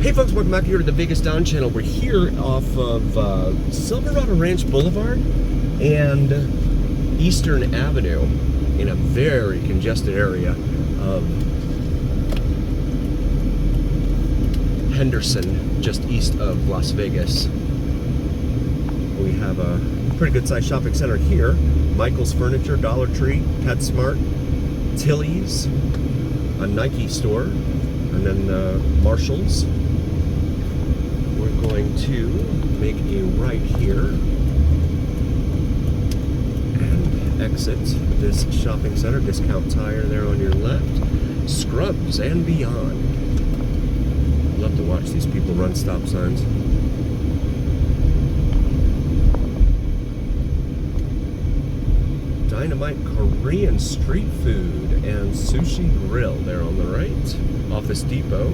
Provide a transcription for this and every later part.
Hey folks, welcome back here to the Vegas Down channel. We're here off of Silverado Ranch Boulevard and Eastern Avenue in a very congested area of Henderson, just east of Las Vegas. We have a pretty good sized shopping center here. Michael's Furniture, Dollar Tree, PetSmart, Tilly's, a Nike store, and then Marshall's. We're going to make a right here and exit this shopping center. Discount Tire there on your left. Scrubs and Beyond. Love to watch these people run stop signs. Dynamite Korean street food and sushi grill there on the right. Office Depot.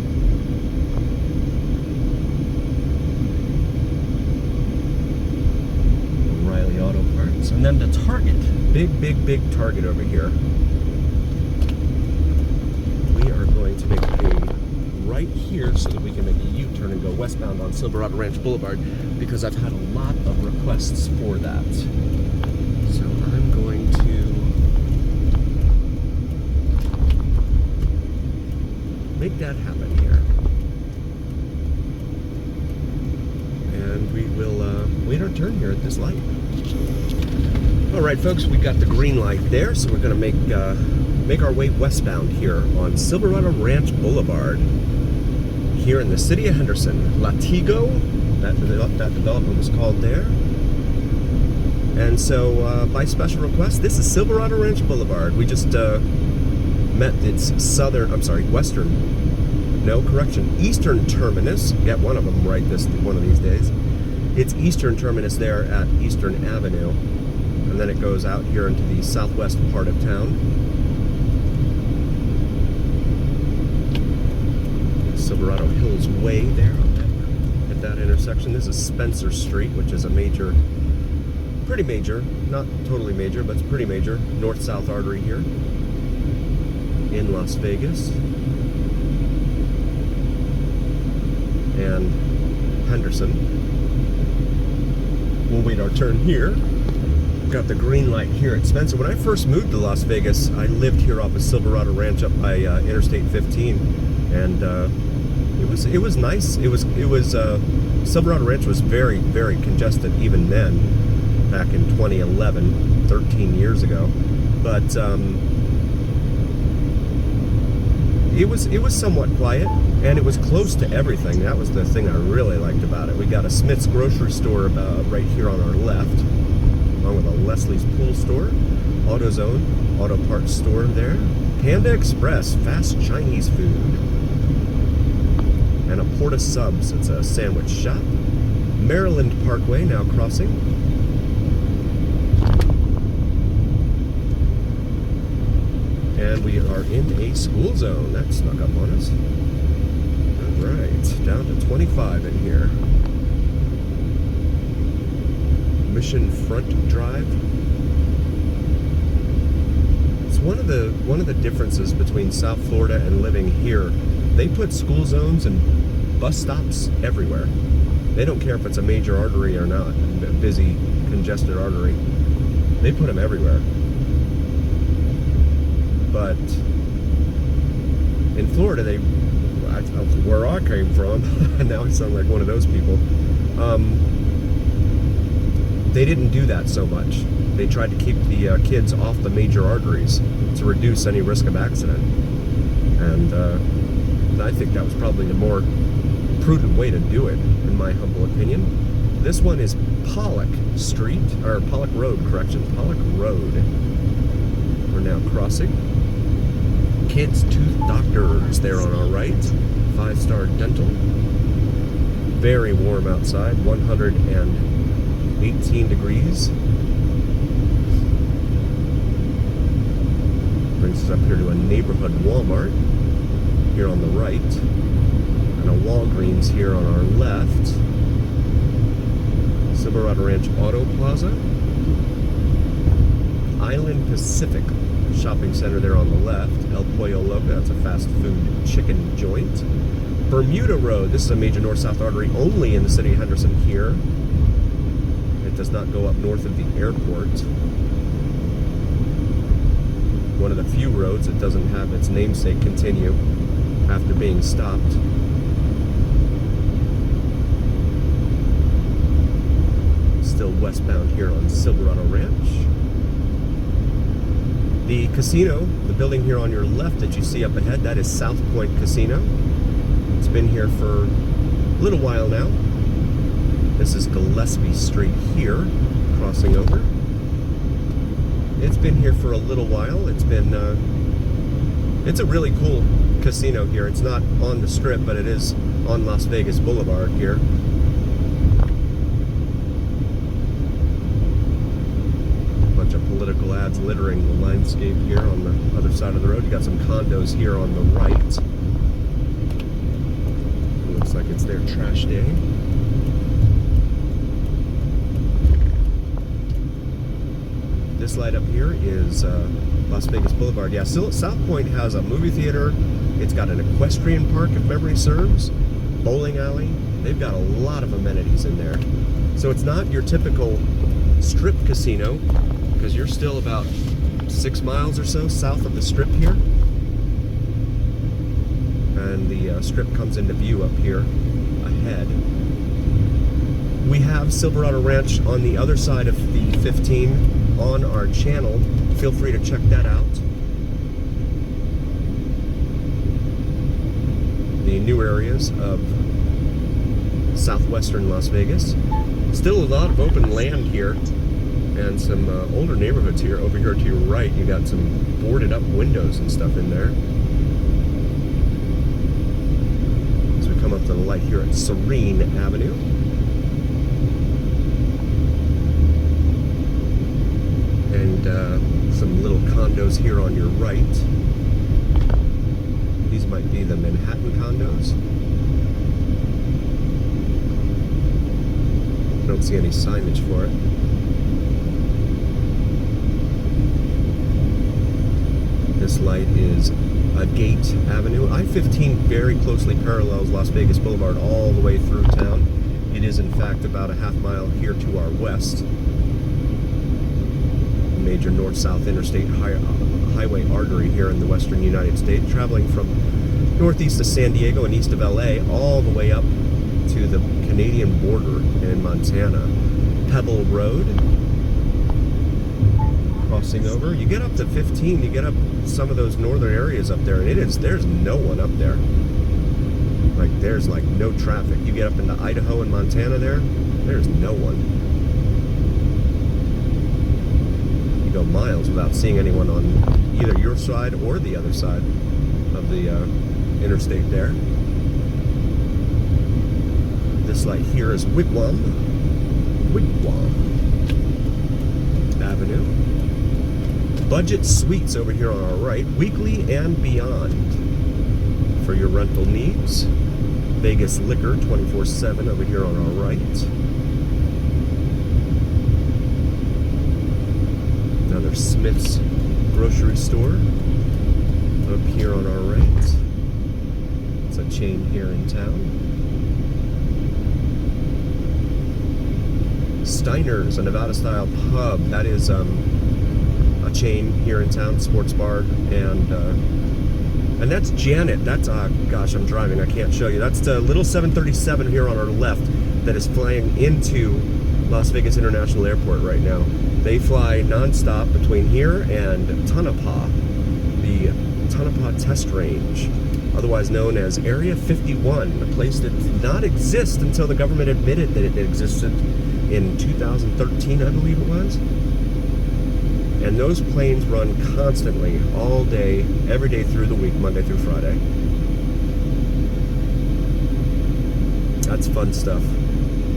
O'Reilly Auto Parts. And then the Target. Big Target over here. We are going to make a right here so that we can make a U-turn and go westbound on Silverado Ranch Boulevard because I've had a lot of requests for that. So I'm going to make that happen here. And we will wait our turn here at this light. Alright folks, we got the green light there, so we're going to make our way westbound here on Silverado Ranch Boulevard here in the city of Henderson. Latigo, that development was called there. And so, by special request, this is Silverado Ranch Boulevard. We just met its eastern terminus. Get one of them right one of these days. It's eastern terminus there at Eastern Avenue. And then it goes out here into the southwest part of town. Silverado Hills Way there at that intersection. This is Spencer Street, which is a pretty major, not totally major, but it's pretty major, north-south artery here in Las Vegas. And Henderson. We'll wait our turn here. Got the green light here at Spencer. When I first moved to Las Vegas, I lived here off of Silverado Ranch up by Interstate 15, and it was nice. It was Silverado Ranch was very congested even then, back in 2011, 13 years ago. But it was somewhat quiet, and it was close to everything. That was the thing I really liked about it. We got a Smith's grocery store right here on our left, along with a Leslie's Pool store, AutoZone, auto parts store there, Panda Express, fast Chinese food, and a Porta Subs. It's a sandwich shop. Maryland Parkway now crossing. And we are in a school zone. That snuck up on us. Alright, down to 25 in here. Mission Front Drive. It's one of the differences between South Florida and living here. They put school zones and bus stops everywhere. They don't care if it's a major artery or not, a busy, congested artery. They put them everywhere. But in Florida, where I came from, now I sound like one of those people, they didn't do that so much. They tried to keep the kids off the major arteries to reduce any risk of accident. And I think that was probably the more prudent way to do it, in my humble opinion. This one is Pollock Street, or Pollock Road, correction, Pollock Road. We're now crossing. Kids Tooth Doctors there on our right. 5-star Dental. Very warm outside, 118 degrees. Brings us up here to a neighborhood Walmart here on the right, and a Walgreens here on our left. Silverado Ranch Auto Plaza. Island Pacific shopping center there on the left. El Pollo Loco, that's a fast food chicken joint. Bermuda Road. This is a major north-south artery only in the city of Henderson here. It does not go up north of the airport. One of the few roads that doesn't have its namesake continue after being stopped. Still westbound here on Silverado Ranch. The casino, the building here on your left that you see up ahead, that is South Point Casino. It's been here for a little while now. This is Gillespie Street here, crossing over. It's been here for a little while. It's been, it's a really cool casino here. It's not on the Strip, but it is on Las Vegas Boulevard here. Bunch of political ads littering the landscape here on the other side of the road. You got some condos here on the right. It looks like it's their trash day. This light up here is Las Vegas Boulevard. Yeah, South Point has a movie theater. It's got an equestrian park, if memory serves. Bowling alley. They've got a lot of amenities in there. So it's not your typical Strip casino, because you're still about 6 miles or so south of the Strip here. And the Strip comes into view up here ahead. We have Silverado Ranch on the other side of the 15 on our channel. Feel free to check that out. The new areas of southwestern Las Vegas. Still a lot of open land here and some older neighborhoods here. Over here to your right, you got some boarded up windows and stuff in there. As we come up to the light here at Serene Avenue. And some little condos here on your right. These might be the Manhattan condos. I don't see any signage for it. This light is Gate Avenue. I-15 very closely parallels Las Vegas Boulevard all the way through town. It is in fact about a half mile here to our west. Major north-south interstate highway artery here in the western United States, traveling from northeast of San Diego and east of LA all the way up to the Canadian border in Montana. Pebble Road, crossing over. You get up to 15, you get up some of those northern areas up there, and there's no one up there. Like, there's like no traffic. You get up into Idaho and Montana there's no one. Go miles without seeing anyone on either your side or the other side of the interstate there. This light here is Wigwam Avenue. Budget Suites over here on our right, weekly and beyond for your rental needs. Vegas Liquor 24/7 over here on our right. Another Smith's grocery store up here on our right. It's a chain here in town. Steiner's, a Nevada-style pub. That is a chain here in town, sports bar, and that's Janet. That's gosh, I'm driving. I can't show you. That's the little 737 here on our left that is flying into Las Vegas International Airport right now. They fly nonstop between here and Tonopah, the Tonopah Test Range, otherwise known as Area 51, a place that did not exist until the government admitted that it existed in 2013, I believe it was. And those planes run constantly, all day, every day through the week, Monday through Friday. That's fun stuff.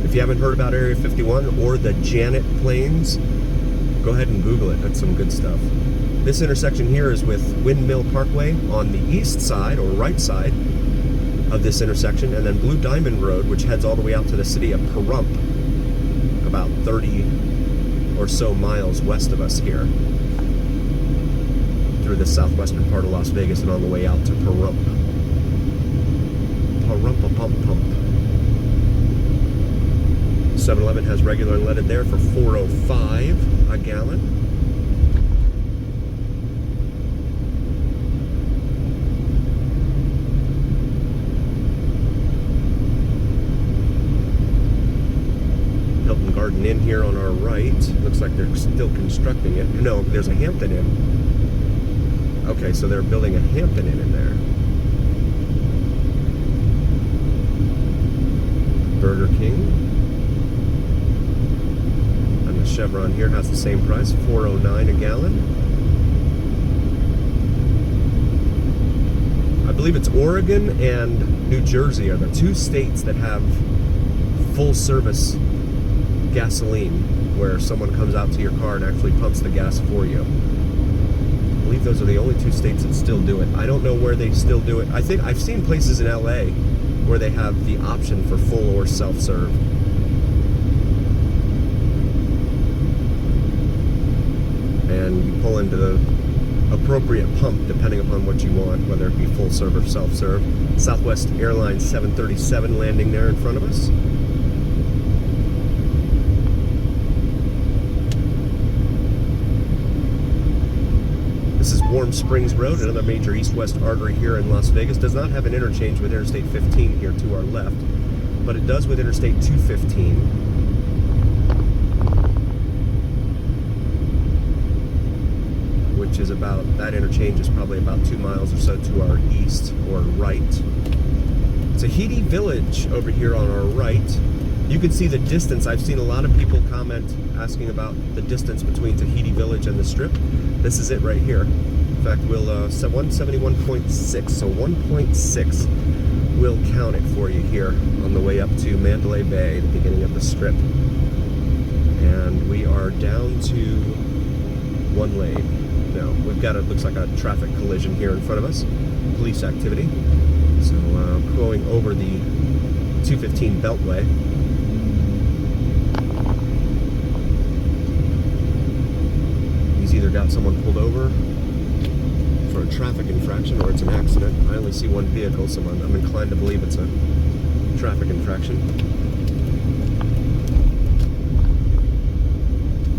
If you haven't heard about Area 51 or the Janet planes, go ahead and Google it. That's some good stuff. This intersection here is with Windmill Parkway on the east side, or right side, of this intersection, and then Blue Diamond Road, which heads all the way out to the city of Pahrump, about 30 or so miles west of us here, through the southwestern part of Las Vegas and on the way out to Pahrump. 7-Eleven has regular unleaded there for $4.05 a gallon. Hilton Garden Inn here on our right. Looks like they're still constructing it. No, there's a Hampton Inn. Okay, so they're building a Hampton Inn in there. Burger King. And the Chevron here has the same price, $4.09 a gallon. I believe it's Oregon and New Jersey are the two states that have full service gasoline, where someone comes out to your car and actually pumps the gas for you. I believe those are the only two states that still do it. I don't know where they still do it. I think I've seen places in LA where they have the option for full or self-serve. And you pull into the appropriate pump depending upon what you want, whether it be full serve or self-serve. Southwest Airlines 737 landing there in front of us. This is Warm Springs Road, another major east-west artery here in Las Vegas. Does not have an interchange with Interstate 15 here to our left, but it does with Interstate 215. Which is about, that interchange is probably about 2 miles or so to our east or right. Tahiti Village over here on our right. You can see the distance. I've seen a lot of people comment asking about the distance between Tahiti Village and the Strip. This is it right here. In fact, we'll 171.6, so 1.6. We'll count it for you here on the way up to Mandalay Bay, the beginning of the Strip. And we are down to one lane. No, we've got, it looks like a traffic collision here in front of us. Police activity. So going over the 215 Beltway. He's either got someone pulled over for a traffic infraction or it's an accident. I only see one vehicle, so I'm inclined to believe it's a traffic infraction.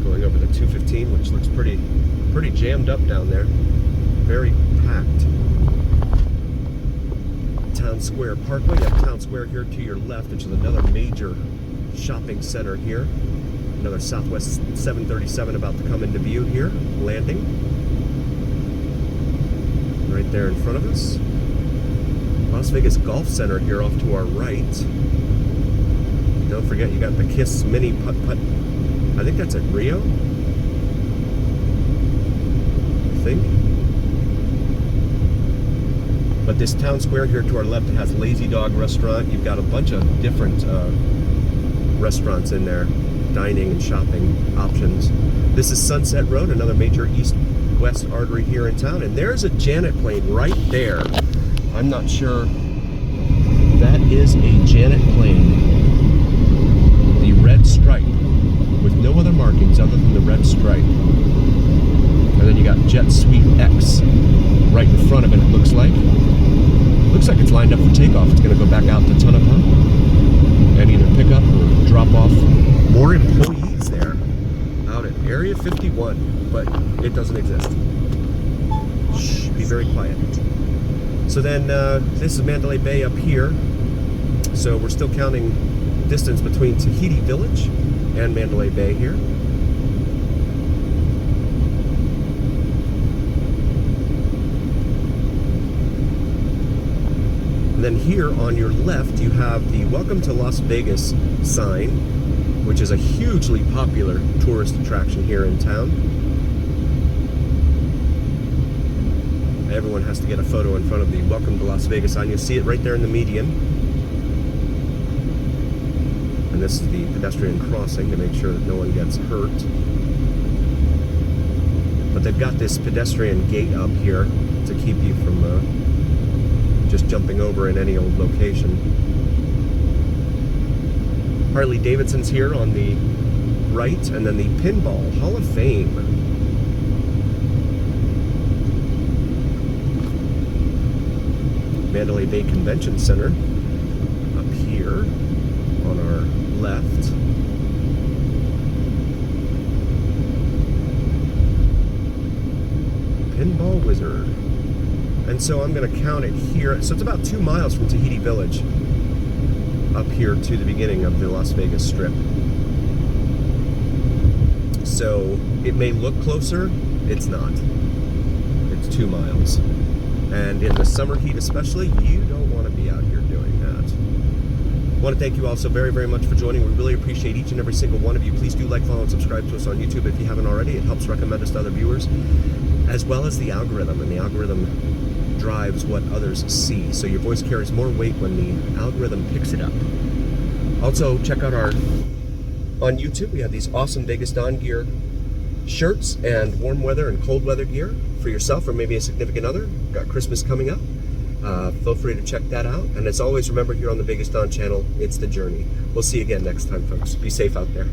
Going over the 215, which looks pretty jammed up down there. Very packed. Town Square Parkway. You have Town Square here to your left, which is another major shopping center here. Another Southwest 737 about to come into view here, landing. Right there in front of us. Las Vegas Golf Center here off to our right. Don't forget you got the Kiss Mini Putt-Putt. I think that's at Rio. I think. But this Town Square here to our left has Lazy Dog Restaurant. You've got a bunch of different restaurants in there. Dining and shopping options. This is Sunset Road, another major east-west artery here in town, and there's a Janet plane right there. I'm not sure. That is a Janet plane. The red stripe, with no other markings other than the red stripe. And then you got Jet Suite X right in front of it, it looks like. Looks like it's lined up for takeoff. It's going to go back out to Tonopah and either pick up or drop off more employees there out at Area 51, but it doesn't exist. Shh, be very quiet. So then this is Mandalay Bay up here. So we're still counting distance between Tahiti Village and Mandalay Bay here. And then here on your left, you have the Welcome to Las Vegas sign, which is a hugely popular tourist attraction here in town. Everyone has to get a photo in front of the Welcome to Las Vegas sign. You'll see it right there in the median. And this is the pedestrian crossing to make sure that no one gets hurt. But they've got this pedestrian gate up here to keep you from just jumping over in any old location. Harley Davidson's here on the right, and then the Pinball Hall of Fame. Mandalay Bay Convention Center up here on our left. Pinball Wizard. And so I'm going to count it here. So it's about 2 miles from Tahiti Village up here to the beginning of the Las Vegas Strip. So it may look closer, it's not. It's 2 miles. And in the summer heat especially, you don't want to be out here doing that. I want to thank you all so very, very much for joining. We really appreciate each and every single one of you. Please do like, follow, and subscribe to us on YouTube if you haven't already. It helps recommend us to other viewers, as well as the algorithm. And the algorithm drives what others see. So your voice carries more weight when the algorithm picks it up. Also, check out on YouTube, we have these awesome Vegas Dawn gear shirts and warm weather and cold weather gear for yourself or maybe a significant other. Got Christmas coming up. Feel free to check that out. And as always, remember here on the Vegas Dawn channel, it's the journey. We'll see you again next time, folks. Be safe out there.